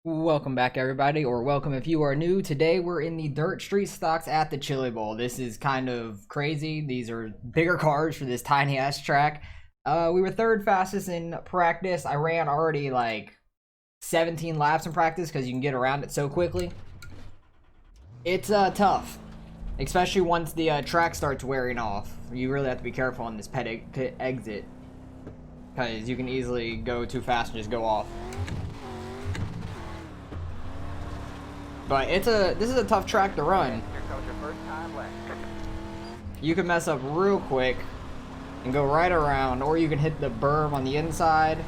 Welcome back, everybody, or welcome if you are new. Today we're in the dirt street stocks at the Chilli Bowl. This is kind of crazy. These are bigger cars for this tiny ass track. We were third fastest in practice. I ran already like 17 laps in practice because you can get around it so quickly. It's tough, especially once the track starts wearing off. You really have to be careful on this pit exit because you can easily go too fast and just go off. But this is a tough track to run. You can mess up real quick and go right around, or you can hit the berm on the inside,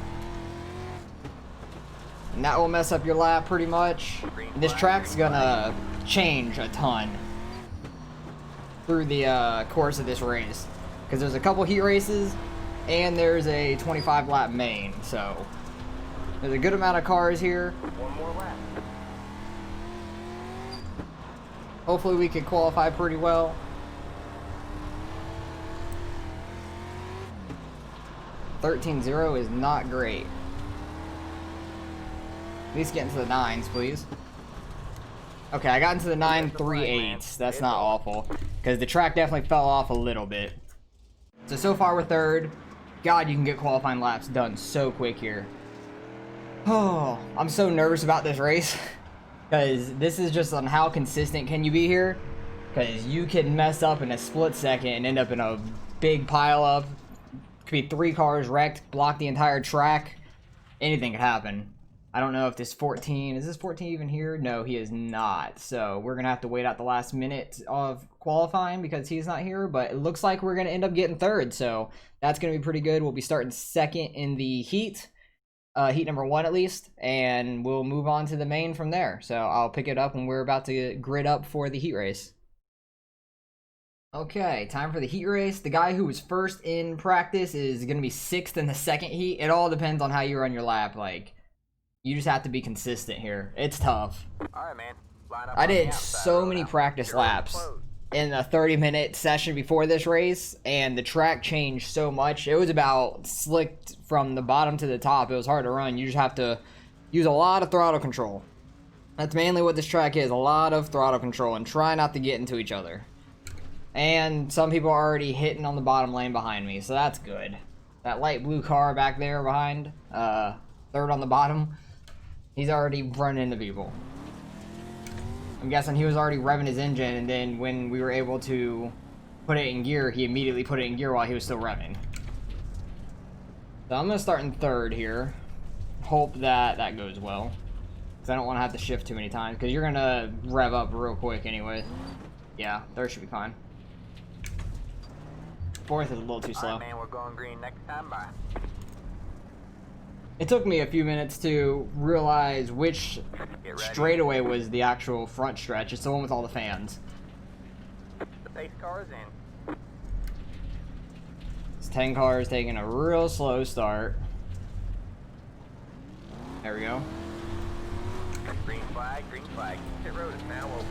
and that will mess up your lap pretty much. This track's gonna change a ton through the course of this race, because there's a couple heat races and there's a 25 lap main, so there's a good amount of cars here. One more lap. Hopefully we can qualify pretty well. $13.0 is not great. At least get into the 9s, please. Okay, I got into the 9.38. That's not awful, because the track definitely fell off a little bit. So far we're third. God, you can get qualifying laps done so quick here. Oh, I'm so nervous about this race. Because this is just on how consistent can you be here. Because you can mess up in a split second and end up in a big pile up. Could be 3 cars wrecked, block the entire track. Anything could happen. I don't know if this 14, is this 14 even here? No, he is not. So we're going to have to wait out the last minute of qualifying because he's not here. But it looks like we're going to end up getting third. So that's going to be pretty good. We'll be starting second in the heat. Heat number 1 at least, and we'll move on to the main from there. So I'll pick it up when we're about to grid up for the heat race. Okay, time for the heat race. The guy who was first in practice is going to be 6th in the second heat. It all depends on how you run your lap. Like, you just have to be consistent here. It's tough. All right, man. Line up I on the did outside so many road. practice You're already laps closed. in a 30-minute session before this race, and the track changed so much. It was about slicked from the bottom to the top. It was hard to run. You just have to use a lot of throttle control. That's mainly what this track is, a lot of throttle control, and try not to get into each other. And some people are already hitting on the bottom lane behind me, so that's good. That light blue car back there behind, third on the bottom, he's already running into people. I'm guessing he was already revving his engine, and then when we were able to put it in gear, he immediately put it in gear while he was still revving. So I'm going to start in third here. Hope that that goes well, because I don't want to have to shift too many times, because you're going to rev up real quick anyway. Yeah, third should be fine. Fourth is a little too slow. All right, man. We're going green next time. Bye. It took me a few minutes to realize which Get ready. straightaway was the actual front stretch. It's the one with all the fans. The pace car is in. It's 10 cars taking a real slow start. There we go. Green flag. Green flag. Pit road is now open.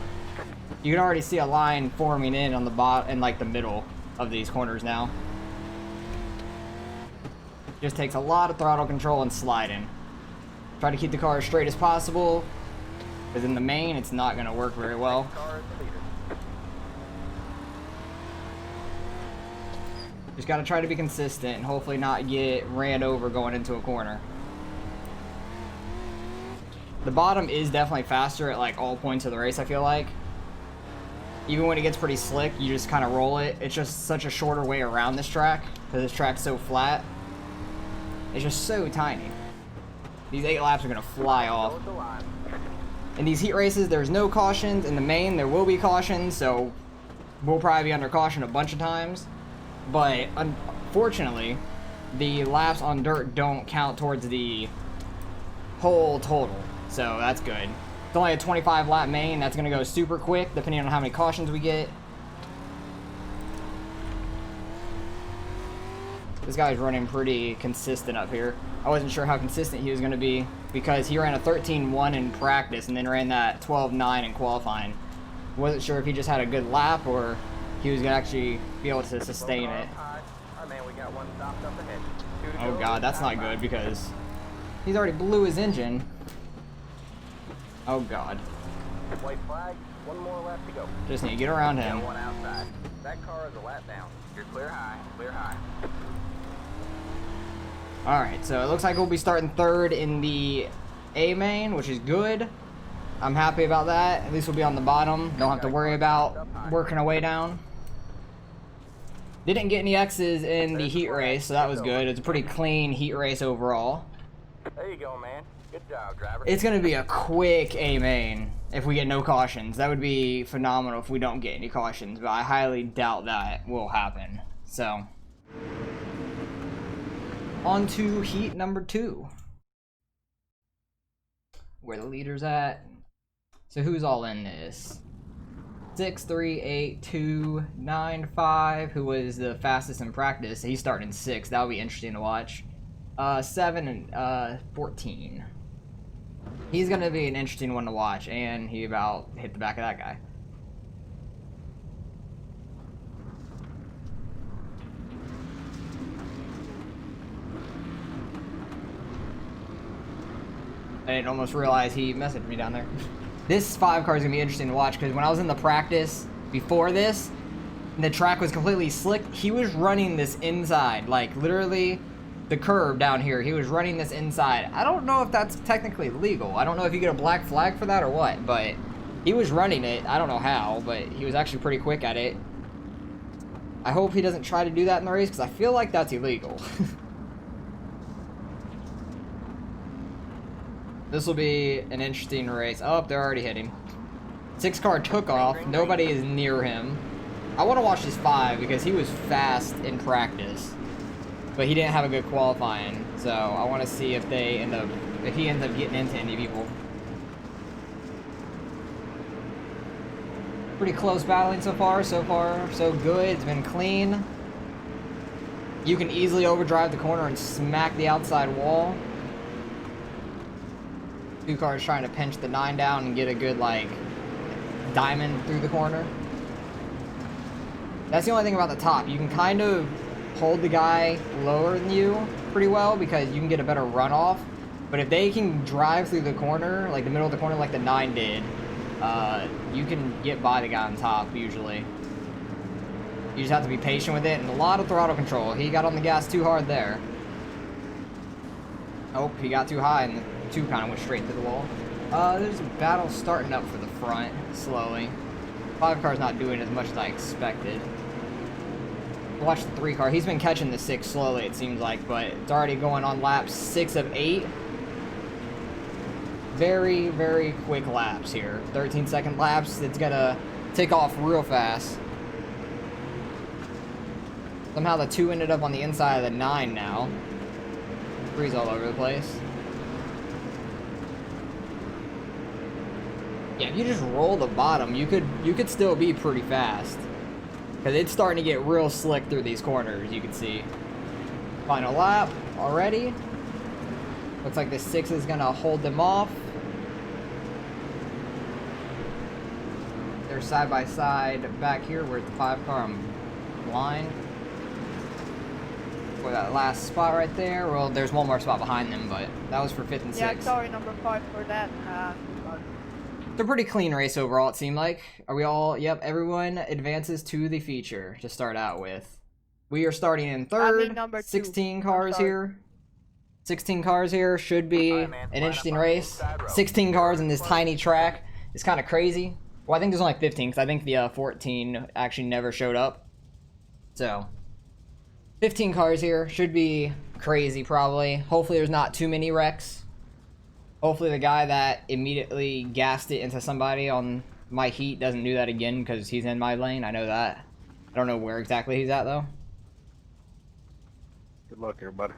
You can already see a line forming in on the bottom, in like the middle of these corners now. Just takes a lot of throttle control and sliding. Try to keep the car as straight as possible, because in the main it's not going to work very well. Car is the leader. Just got to try to be consistent and hopefully not get ran over going into a corner. The bottom is definitely faster at like all points of the race, I feel like. Even when it gets pretty slick, you just kind of roll it. It's just such a shorter way around this track, because this track's so flat. It's just so tiny. These 8 laps are going to fly off. Hold the line. In these heat races, there's no cautions. In the main, there will be cautions, so we'll probably be under caution a bunch of times. But unfortunately, the laps on dirt don't count towards the whole total, so that's good. It's only a 25 lap main. That's going to go super quick, depending on how many cautions we get. This guy's running pretty consistent up here. I wasn't sure how consistent he was going to be, because he ran a 13.1 in practice and then ran that 12.9 in qualifying. Wasn't sure if he just had a good lap or he was going to actually be able to sustain it. All right, man. We got one stopped up ahead. Two to Oh go. god, that's not good, because he's already blew his engine. Oh god. White flag, one more lap to go. Just need to get around Got him. one outside. That car is a lap down. You're clear high, clear high. Alright, so it looks like we'll be starting third in the A main, which is good. I'm happy about that. At least we'll be on the bottom. Don't have to worry about working our way down. Didn't get any X's in the heat race, so that was good. It's a pretty clean heat race overall. There you go, man. Good job, driver. It's going to be a quick A main if we get no cautions. That would be phenomenal if we don't get any cautions, but I highly doubt that will happen. So, on to heat number 2. Where the leader's at. So who's all in this? 6382995, who was the fastest in practice. He's starting in 6th. That'll be interesting to watch. 7 and 14. He's gonna be an interesting one to watch, and he about hit the back of that guy. I didn't almost realize he messaged me down there. This 5 car is gonna be interesting to watch because when I was in the practice before this, and the track was completely slick, he was running this inside, like literally the curb down here. He was running this inside. I don't know if that's technically legal. I don't know if you get a black flag for that or what, but he was running it. I don't know how, but he was actually pretty quick at it. I hope he doesn't try to do that in the race because I feel like that's illegal. This will be an interesting race. Oh, they're already hitting. 6 car took off. Nobody is near him. I want to watch this 5 because he was fast in practice, but he didn't have a good qualifying. So I want to see if he ends up getting into any people. Pretty close battling so far. So far, so good. It's been clean. You can easily overdrive the corner and smack the outside wall. 2 cars trying to pinch the 9 down and get a good, like, diamond through the corner. That's the only thing about the top. You can kind of hold the guy lower than you pretty well because you can get a better runoff. But if they can drive through the corner, like the middle of the corner like the 9 did, you can get by the guy on top usually. You just have to be patient with it and a lot of throttle control. He got on the gas too hard there. Oh, he got too high and the 2 kind of went straight into the wall. There's a battle starting up for the front, slowly. 5 car's not doing as much as I expected. Watch the 3 car. He's been catching the 6 slowly, it seems like, but it's already going on lap 6 of 8. Very, very quick laps here. 13-second laps. It's gonna take off real fast. Somehow the 2 ended up on the inside of the 9 now. 3's all over the place. Yeah, if you just roll the bottom, you could still be pretty fast. Because it's starting to get real slick through these corners, you can see. Final lap already. Looks like the 6 is going to hold them off. They're side by side back here. Where's the 5 car? I'm blind. For that last spot right there. Well, there's one more spot behind them, but that was for 5th and 6th. Yeah, sorry, number 5 for that. It's a pretty clean race overall, it seemed like. Are we all... Yep, everyone advances to the feature to start out with. We are starting in 3rd. Number 16 cars here. 16 cars here. Should be an interesting race. 16 cars in this tiny track. It's kind of crazy. Well, I think there's only 15, because I think the 14 actually never showed up. So, 15 cars here. Should be crazy, probably. Hopefully there's not too many wrecks. Hopefully the guy that immediately gassed it into somebody on my heat doesn't do that again because he's in my lane. I know that. I don't know where exactly he's at, though. Good luck, everybody.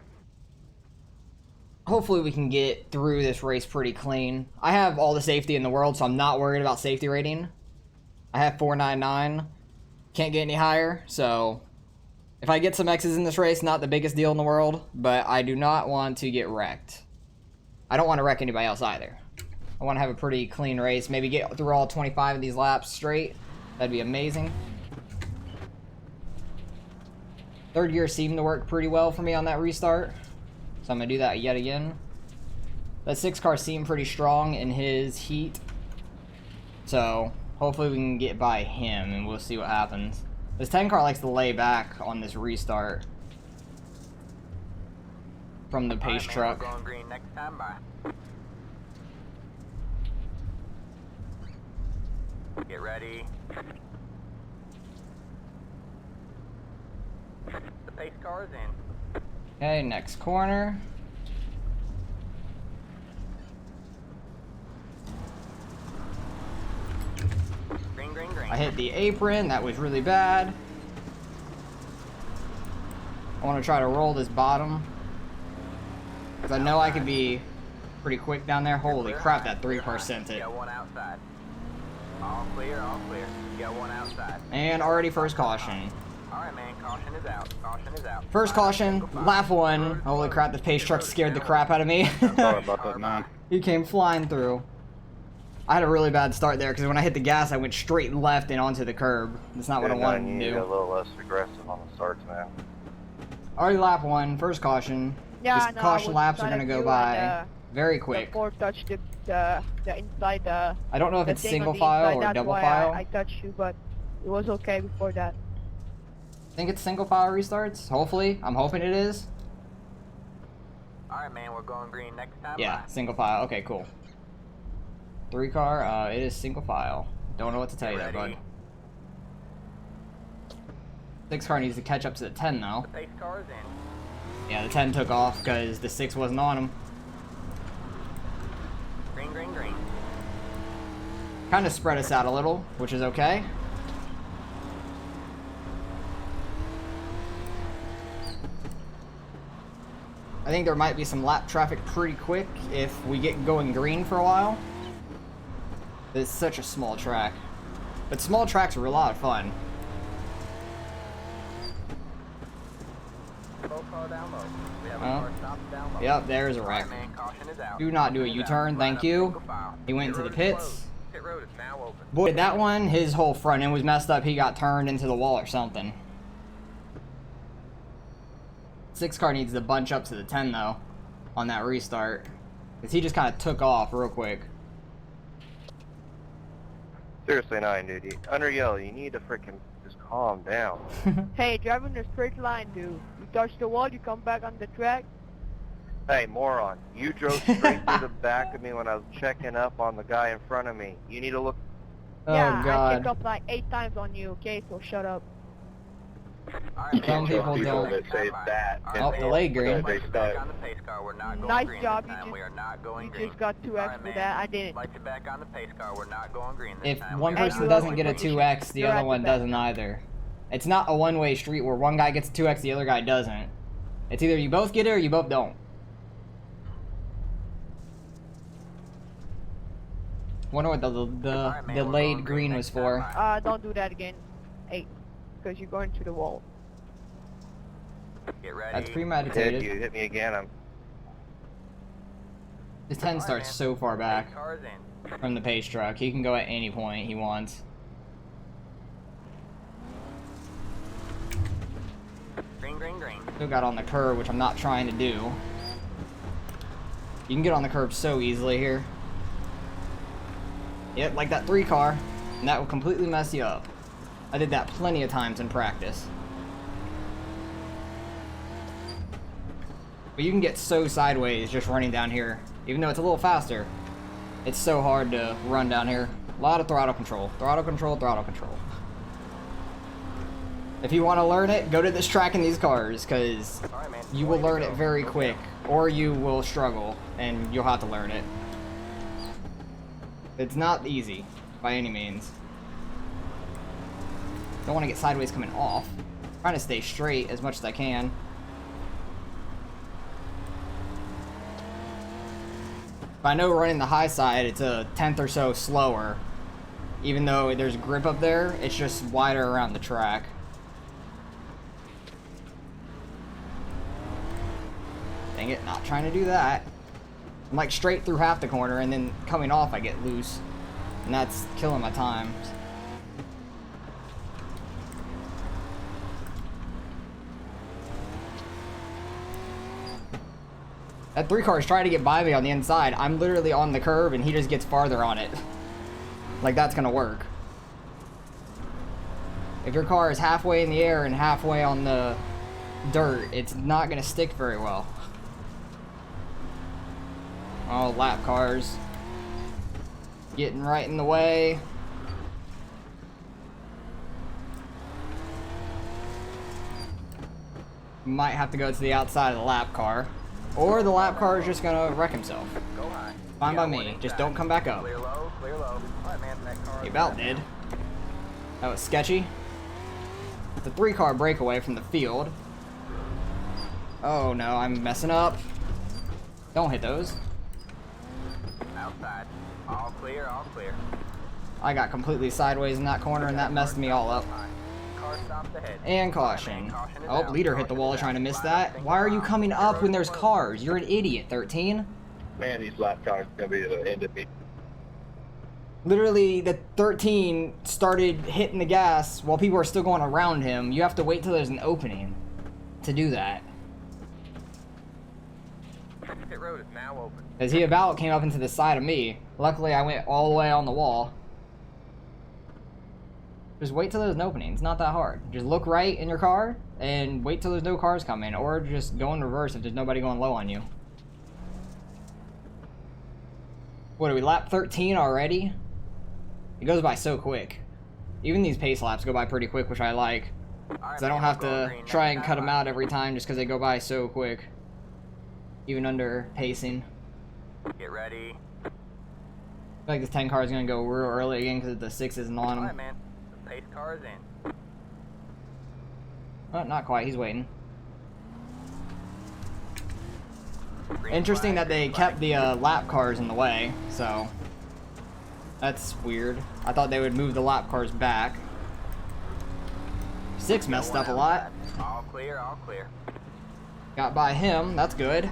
Hopefully we can get through this race pretty clean. I have all the safety in the world, so I'm not worried about safety rating. I have 499. Can't get any higher, so... If I get some X's in this race, not the biggest deal in the world, but I do not want to get wrecked. I don't want to wreck anybody else either. I want to have a pretty clean race. Maybe get through all 25 of these laps straight. That'd be amazing. 3rd gear seemed to work pretty well for me on that restart. So I'm going to do that yet again. That 6 car seemed pretty strong in his heat. So, hopefully we can get by him and we'll see what happens. This 10 car likes to lay back on this restart from the pace truck. We're going green next time, bye. Get ready. The pace car is in. Okay, next corner. Green, green, green. I hit the apron, that was really bad. I want to try to roll this bottom. Because I know I could be pretty quick down there. Holy crap, that 3 car sent it. Got one outside. All clear, all clear. Got one outside. And already first caution. Alright, man, caution is out. Caution is out. First caution, lap 1. Holy crap, the pace truck scared the crap out of me. Sorry about that, man. He came flying through. I had a really bad start there because when I hit the gas, I went straight left and onto the curb. That's not what I wanted to You do. a little less aggressive on the starts, man. Already lap 1, first caution. Yeah, These no, caution I was laps are trying gonna to go do, by and, very the quick. Ford touched the inside I don't know if the it's thing single on the file inside, or that's double why file. I touched you, but it was okay before that. I think it's single file restarts. Hopefully, I'm hoping it is. Alright, man, we're going green next time. Yeah, bye. single file. Okay, cool. 3 car, it is single file. Don't know what to tell you there, bud. 6 car needs to catch up to the 10 though. The pace car is in. Yeah, the 10 took off because the 6 wasn't on him. Green, green, green. Kind of spread us out a little, which is okay. I think there might be some lap traffic pretty quick if we get going green for a while. It's such a small track. But small tracks are a lot of fun. Full car down low. We have a Oh. car stopped down low. Yep, there's a wreck. Alright, man, caution is out. Do not do a Caution is U-turn, out. thank Line up you. single file. He went Pit into the road is pits. closed. Pit road is now open. Boy, that one, his whole front end was messed up. He got turned into the wall or something. 6 car needs to bunch up to the 10 though on that restart. Because he just kind of took off real quick. Seriously, no, dude. Under yellow, you need to freaking just calm down. Hey, driving a straight line, dude. You touch the wall, you come back on the track. Hey, moron. You drove straight through the back of me when I was checking up on the guy in front of me. You need to look. Yeah, Oh I checked god. up like 8 times on you, okay? So shut up. Alright, Some man, people we're don't. going That say green. that. Alright, Oh, man, delayed green. They Like you back stuck. on the pace car, we're not going Nice green job, this you time. just- We are not going You green. just got 2x Alright, for man. that. I didn't. Like you back on the pace car, we're not going green this If time. one We are person not doesn't going get a green. 2x, the You're other at the one back. doesn't either. It's not a one-way street where one guy gets a 2x, the other guy doesn't. It's either you both get it or you both don't. Wonder what the Alright, man, we're delayed going green was next time. for. Bye. Don't do that again. 8. Because you're going to the wall. Get ready. That's Hit premeditated. you. Hit me again. I'm. His 10 Alright, starts man. so far back Pace car is in. from the pace truck. He can go at any point he wants. Green, green, green. Still got on the curb, which I'm not trying to do. You can get on the curb so easily here. Yep, like that 3 car, and that will completely mess you up. I did that plenty of times in practice. But you can get so sideways just running down here. Even though it's a little faster, it's so hard to run down here. A lot of throttle control. Throttle control, throttle control. If you want to learn it, go to this track in these cars, because Alright, man. you will 20 to learn go. it very Go quick, or you will struggle, and you'll have to learn it. It's not easy, by any means. Don't want to get sideways coming off. Trying to stay straight as much as I can. But I know running the high side, it's a 1/10 or so slower. Even though there's grip up there, it's just wider around the track. Dang it, not trying to do that. I'm like straight through half the corner, and then coming off I get loose. And that's killing my times. That 3 car is trying to get by me on the inside. I'm literally on the curb and he just gets farther on it. Like that's gonna work. If your car is halfway in the air and halfway on the dirt, it's not gonna stick very well. Oh, lap cars. Getting right in the way. Might have to go to the outside of the lap car. Or the lap car is just gonna wreck himself. Go high. Fine by me. Just don't come back up. Clear low, clear low. Alright, man, that car. He about did. That was sketchy. It's a 3 car breakaway from the field. Oh no, I'm messing up. Don't hit those. Outside. All clear, all clear. I got completely sideways in that corner and that messed me all up. Car stops ahead. And caution. Oh, leader hit the wall trying to miss that. Why are you coming up when there's cars? You're an idiot, 13. Man, these lap cars are gonna be the end of me. Literally, the 13 started hitting the gas while people are still going around him. You have to wait till there's an opening to do that. Pit road is now open. As he about came up into the side of me. Luckily, I went all the way on the wall. Just wait till there's an opening. It's not that hard. Just look right in your car and wait till there's no cars coming, or just go in reverse if there's nobody going low on you. What are we, lap 13 already? It goes by so quick. Even these pace laps go by pretty quick, which I like. Because I don't have to try and cut them out every time just because they go by so quick. Even under pacing. Get ready. I feel like this 10 car is going to go real early again because the 6 isn't on Alright, him. man. The pace car is in. Oh, not quite. He's waiting. Green Interesting flag, that they green kept flag. the lap cars in the way, so that's weird. I thought they would move the lap cars back. 6 messed up a lot. All clear, all clear. Got by him, that's good.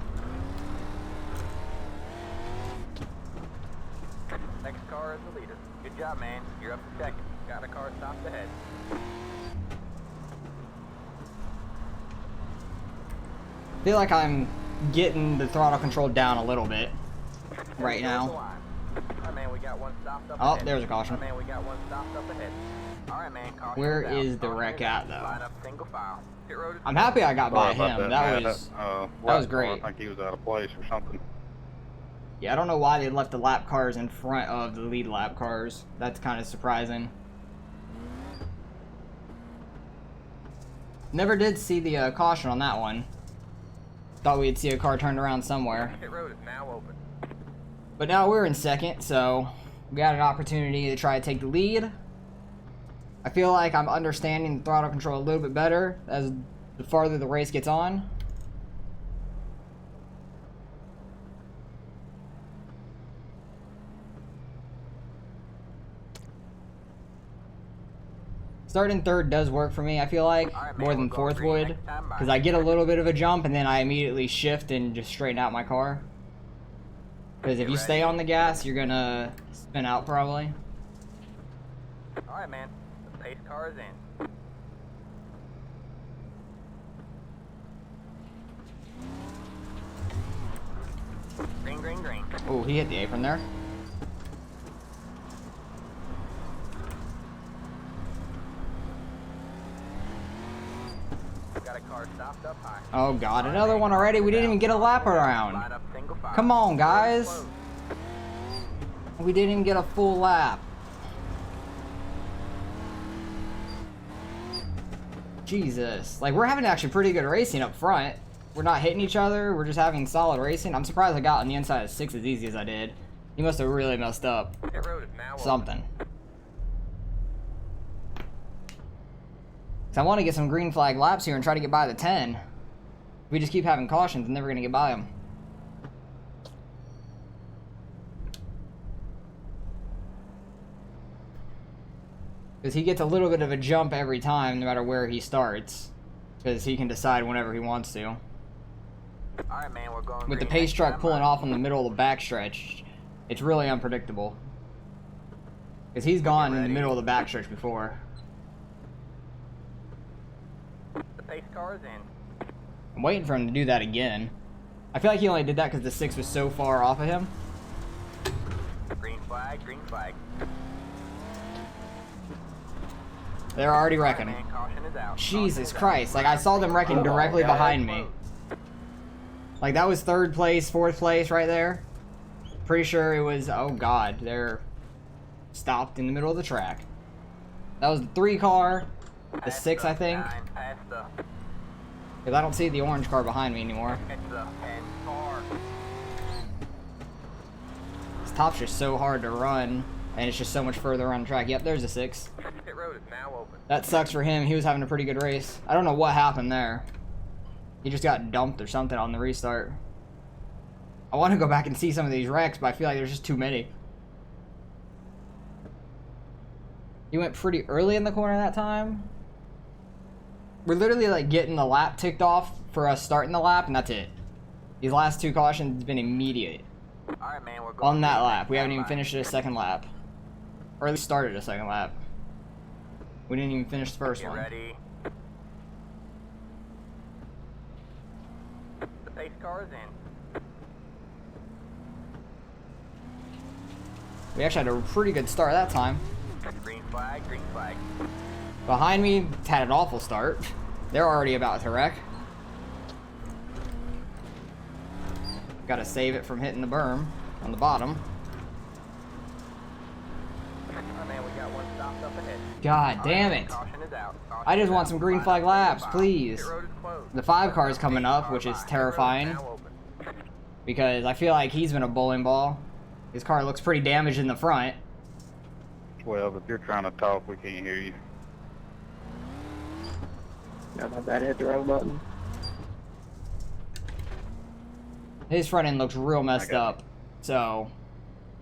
Next car is the leader. Good job, man. You're up to second. Got a car stopped ahead. Feel like I'm getting the throttle control down a little bit right now. Alright, man, we got one stopped up Oh, ahead. there's a caution. Alright, man, we got one stopped up ahead. Alright, man, caution Where out. is the Caution wreck out. at, though? Line up single file. Pit road is I'm happy I got by Sorry about him. man. That was great. I think he was out of place or something. Yeah, I don't know why they left the lap cars in front of the lead lap cars. That's kind of surprising. Never did see the caution on that one. Thought we'd see a car turned around somewhere. Pit road is now open. But now we're in second, so we got an opportunity to try to take the lead. I feel like I'm understanding the throttle control a little bit better as the farther the race gets on. Starting third does work for me, I feel like, Alright, more man, than we're going fourth green would. next time. Bye. Because I get a little bit of a jump and then I immediately shift and just straighten out my car. Because if Get you stay ready. on the gas, you're gonna spin out probably. Alright, man. The pace car is in. Green, green, green. Oh, he hit the apron there. Got a car stopped up high. Oh god, another one already? We didn't even get a lap around. Line up single file. Come on, Pit road is guys. closed. We didn't even get a full lap. Jesus. Like, we're having actually pretty good racing up front. We're not hitting each other. We're just having solid racing. I'm surprised I got on the inside of 6 as easy as I did. You must have really messed up Pit road is now open. something. 'Cause I want to get some green flag laps here and try to get by the 10. If we just keep having cautions, I'm never going to get by them. Because he gets a little bit of a jump every time, no matter where he starts. Because he can decide whenever he wants to. Alright, man, we're going With the green pace next truck time. pulling off in the middle of the backstretch, it's really unpredictable. Because he's gone in the ready. middle of the backstretch before. The pace car is in. I'm waiting for him to do that again. I feel like he only did that because the 6 was so far off of him. Green flag, green flag. They're already wrecking. Man, caution is out. Jesus Christ. Like, I saw them wrecking directly behind me. Like, that was 3rd place, 4th place right there. Pretty sure it was... Oh, God. They're stopped in the middle of the track. That was the 3 car. The 6, I think. Because I don't see the orange car behind me anymore. This top's just so hard to run. And it's just so much further on the track. Yep, there's a 6. Pit road is now open. That sucks for him. He was having a pretty good race. I don't know what happened there. He just got dumped or something on the restart. I want to go back and see some of these wrecks, but I feel like there's just too many. He went pretty early in the corner that time. We're literally like getting the lap ticked off for us starting the lap, and that's it. These last 2 cautions have been immediate. Alright, man, we're going On that lap. We haven't even finished a 2nd lap. Or at least started a 2nd lap. We didn't even finish the first Get one. ready. The pace car is in. We actually had a pretty good start that time. Green flag, green flag. Behind me had an awful start. They're already about to wreck. Gotta save it from hitting the berm on the bottom. Alright, man, we got one stopped up ahead. God damn it. Caution is out. Caution I just is want out. some green Line flag up, laps, pit please. road is closed. The 5 car is coming up, Car which is by. Pit road terrifying. now open. Because I feel like he's been a bowling ball. His car looks pretty damaged in the front. Well, if you're trying to talk, we can't hear you. No, my bad, I hit the wrong button. His front end looks real messed up. So,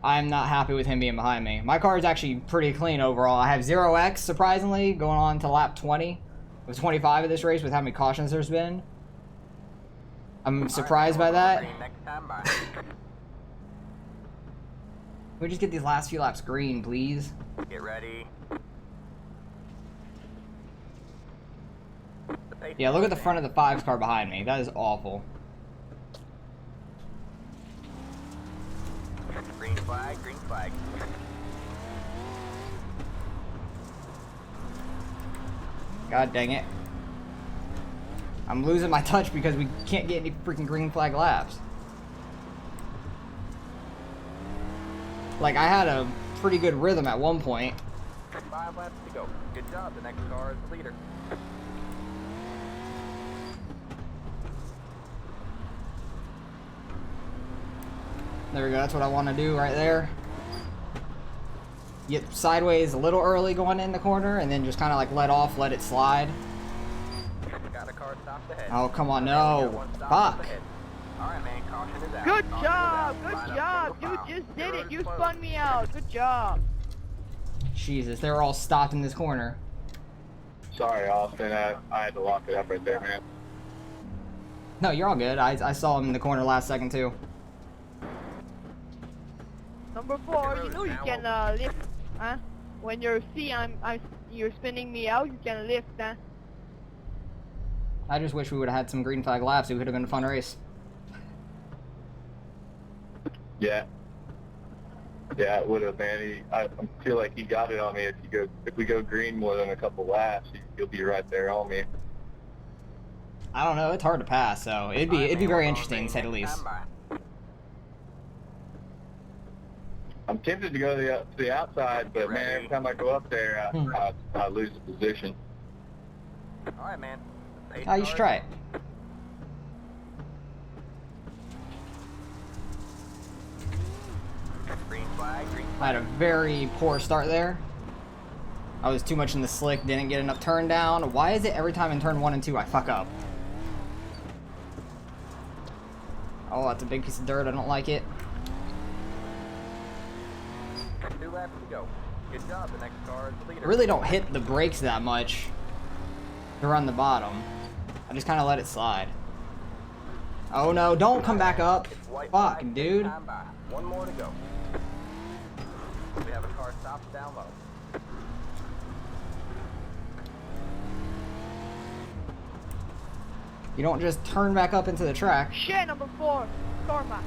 I'm not happy with him being behind me. My car is actually pretty clean overall. I have 0x, surprisingly, going on to lap 20. It was 25 of this race with how many cautions there's been. I'm surprised by that. Green next time by. Can we just get these last few laps green, please? Get ready. The pace Yeah, look car at the is front of the 5's car behind me. That is awful. in. Green flag, green flag. God dang it. I'm losing my touch because we can't get any freaking green flag laps. Like, I had a pretty good rhythm at one point. 5 laps to go. Good job. The next car is the leader. There we go, that's what I want to do right there. Get sideways a little early going in the corner, and then just kind of like let off, let it slide. Got a car stopped ahead. Oh, come on, We got no. one stop Fuck. up ahead. Alright, man, caution is out. Good Caution is job! out. Good Line up, job! single You file. just Pit did road it! is You closed. spun me out! Good job! Jesus, they were all stopped in this corner. Sorry, Austin. I had to lock it up right there, man. No, you're all good. I saw him in the corner last second, too. Number 4, you know you can lift, huh? When you're you're spinning me out, you can lift, huh? I just wish we would have had some green flag laps. It would have been a fun race. Yeah. Yeah, it would have, man. I feel like he got it on me. If we go green more than a couple laps, he'll be right there on me. I don't know. It's hard to pass, so it'd be Alright, man, very we're going interesting, to say the green next least. time by. I'm tempted to go to the outside, but man, Ready. every time I go up there, I lose the position. Alright, man. Pace Oh, you car should is try it. Green flag, green I had a very poor start there. I was too much in the slick, didn't get enough turn down. Why is it every time in turn 1 and 2 I fuck up? Oh, that's a big piece of dirt. I don't like it. 2 laps to go. Good job. The next car is the I leader. really don't hit the brakes that much to run the bottom. I just kind of let it slide. Oh no, don't come back up. It's white Fuck, flag, dude. time by. 1 more to go. We have a car stopped down low. You don't just turn back up into the track. Shit, number 4. Torma.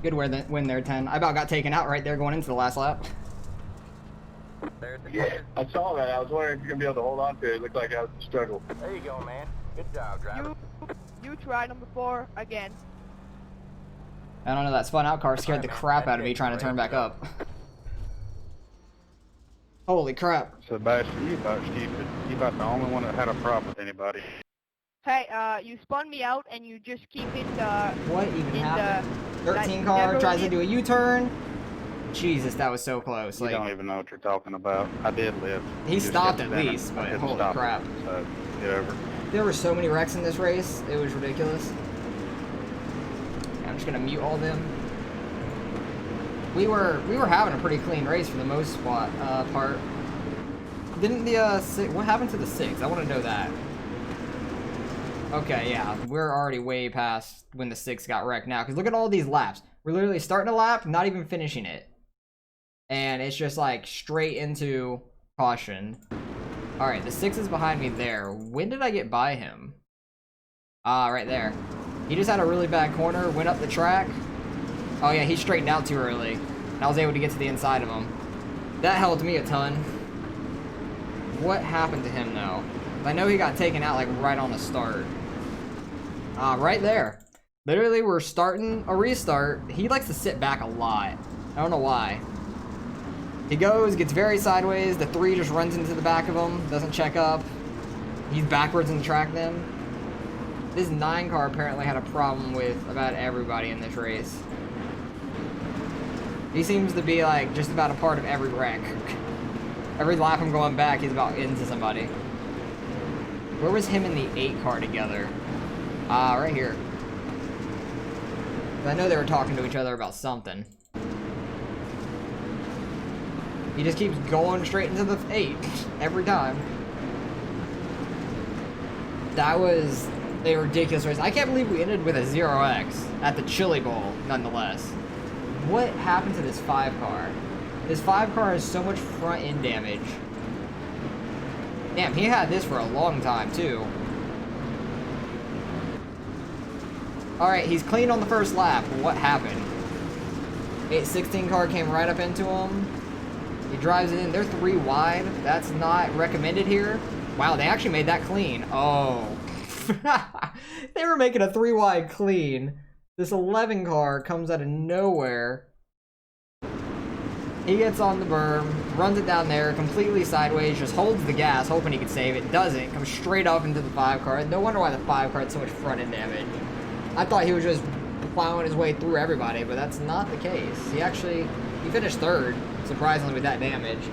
Good win there, 10. I about got taken out right there going into the last lap. There's the Yeah, I saw that. I was wondering if you're going to be able to hold on to it. It looked like I was struggling. There you go, man. Good job, driver. You try number 4 again. I don't know, that spun out car scared the crap out of me trying to turn back up. Holy crap. Sebastian, you about stupid. You about the only one that had a problem with anybody. Hey, you spun me out and you just keep it What even in happened? the 13 like, car never tries to leave- do a U-turn. Jesus, that was so close. You Like, don't even know what you're talking about. I did live. He You just stopped kept at spinning. least, I but couldn't holy stop it, crap. So, get over it. There were so many wrecks in this race, it was ridiculous. I'm just gonna mute all them. We were having a pretty clean race for the most part. Didn't the what happened to the 6? I want to know that. Okay, yeah, we're already way past when the 6 got wrecked now. Because look at all these laps. We're literally starting a lap, not even finishing it. And it's just like straight into caution. Alright, the 6 is behind me there. When did I get by him? Ah, right there. He just had a really bad corner, went up the track. Oh yeah, he straightened out too early. And I was able to get to the inside of him. That helped me a ton. What happened to him though? I know he got taken out like right on the start. Right there. Literally, we're starting a restart. He likes to sit back a lot. I don't know why. He goes, gets very sideways. The 3 just runs into the back of him. Doesn't check up. He's backwards in the track then. This 9 car apparently had a problem with about everybody in this race. He seems to be like just about a part of every wreck. Every lap I'm going back, he's about into somebody. Where was him and the 8 car together? Right here. I know they were talking to each other about something. He just keeps going straight into the 8 every time. That was a ridiculous race. I can't believe we ended with a 0x at the Chilli Bowl, nonetheless. What happened to this 5 car? This 5 car has so much front end damage. Damn, he had this for a long time, too. Alright, he's clean on the first lap. What happened? 816 car came right up into him. He drives it in. They're 3 wide. That's not recommended here. Wow, they actually made that clean. Oh. They were making a 3 wide clean. This 11 car comes out of nowhere. He gets on the berm, runs it down there, completely sideways, just holds the gas, hoping he could save it. Doesn't. Comes straight up into the 5 car. No wonder why the 5 car had so much front end damage. I thought he was just plowing his way through everybody, but that's not the case. He finished 3rd, surprisingly, with that damage.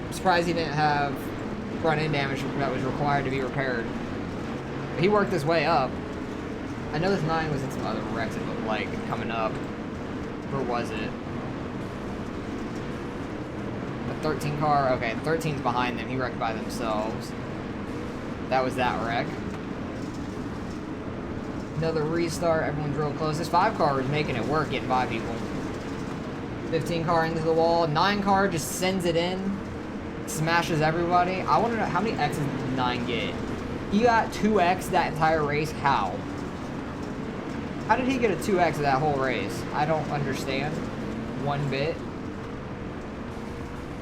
I'm surprised he didn't have front end damage that was required to be repaired. But he worked his way up. I know this 9 was in some other wrecks it looked like coming up. Where was it? The 13 car, okay, 13's behind them. He wrecked by themselves. That was that wreck. Another restart, everyone's real close. This 5 car was making it work, getting by people. 15 car into the wall. 9 car just sends it in. Smashes everybody. I want to know, how many X's did 9 get? He got 2X that entire race. How? How did he get a 2X of that whole race? I don't understand one bit.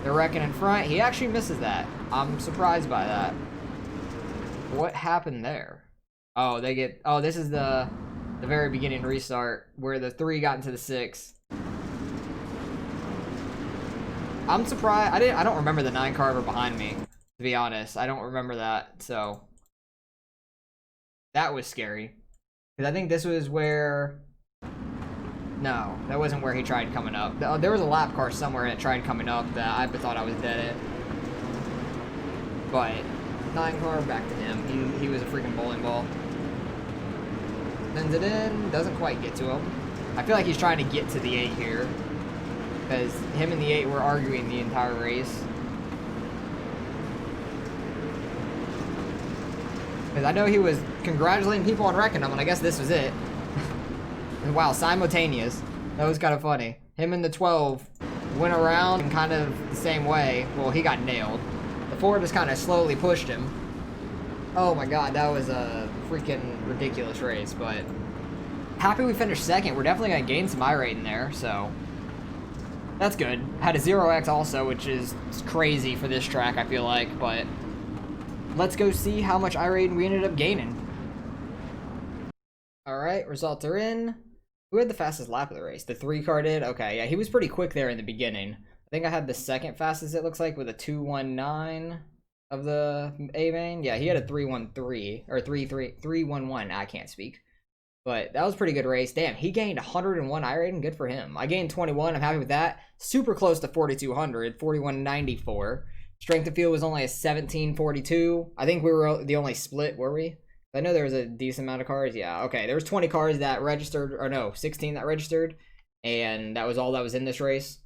They're wrecking in front. He actually misses that. I'm surprised by that. What happened there? Oh, they get... Oh, this is the very beginning restart where the 3 got into the 6. I'm surprised. I don't remember the 9 car ever behind me, to be honest. I don't remember that, so... That was scary. Because I think this was where... No, that wasn't where he tried coming up. There was a lap car somewhere that tried coming up that I thought I was dead at. But 9 car, back to him. He was a freaking bowling ball. Sends it in, doesn't quite get to him. I feel like he's trying to get to the 8 here. Because him and the 8 were arguing the entire race. Because I know he was congratulating people on wrecking them, and I guess this was it. And wow, simultaneous. That was kind of funny. Him and the 12 went around in kind of the same way. Well, he got nailed. The 4 just kind of slowly pushed him. Oh my god, that was a freaking ridiculous race, but happy we finished second. We're definitely going to gain some iRating there, so that's good. Had a 0x also, which is crazy for this track, I feel like, but let's go see how much iRating we ended up gaining. Alright, results are in. Who had the fastest lap of the race? The 3 car did? Okay, yeah, he was pretty quick there in the beginning. I think I had the second fastest, it looks like, with a 2:19 of the A main. Yeah, he had a 3:13 or 3:11. I can't speak. But that was a pretty good race. Damn, he gained 101 iRating. Good for him. I gained 21. I'm happy with that. Super close to 4,200. 4,194. Strength of field was only a 1742. I think we were the only split, were we? I know there was a decent amount of cars. Yeah, okay. There was 20 cars that registered, or no, 16 that registered, and that was all that was in this race.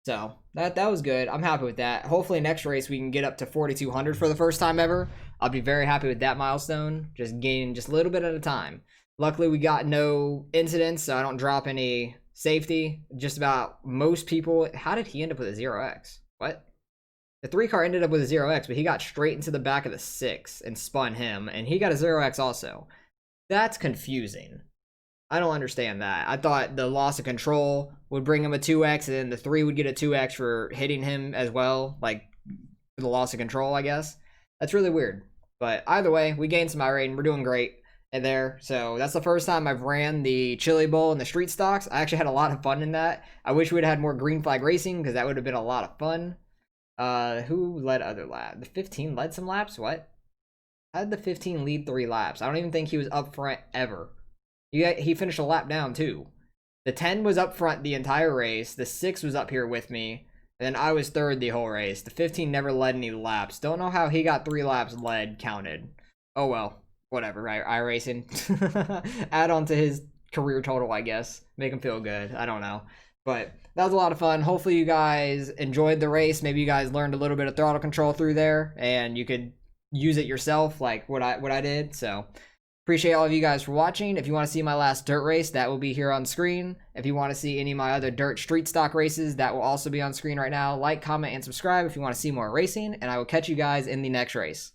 So that was good. I'm happy with that. Hopefully next race we can get up to 4,200 for the first time ever. I'll be very happy with that milestone. Just gaining just a little bit at a time. Luckily we got no incidents, so I don't drop any safety. Just about most people. How did he end up with a 0x? What? The 3 car ended up with a 0x, but he got straight into the back of the 6 and spun him, and he got a 0x also. That's confusing. I don't understand that. I thought the loss of control would bring him a 2x, and then the 3 would get a 2x for hitting him as well, like the loss of control, I guess. That's really weird. But either way, we gained some iRating. We're doing great there. So that's the first time I've ran the Chilli Bowl and the street stocks. I actually had a lot of fun in that. I wish we'd had more green flag racing, because that would have been a lot of fun. Who led other lap? The 15 led some laps? What? How did the 15 lead 3 laps? I don't even think he was up front ever. He finished a lap down too. The 10 was up front the entire race. The 6 was up here with me. And then I was 3rd the whole race. The 15 never led any laps. Don't know how he got 3 laps led counted. Oh well. Whatever, right? iRacing. Add on to his career total, I guess. Make him feel good. I don't know. But that was a lot of fun. Hopefully you guys enjoyed the race. Maybe you guys learned a little bit of throttle control through there, and you could use it yourself like what I did. So appreciate all of you guys for watching. If you want to see my last dirt race, that will be here on screen. If you want to see any of my other dirt street stock races, that will also be on screen right now. Like, comment, and subscribe if you want to see more racing, and I will catch you guys in the next race.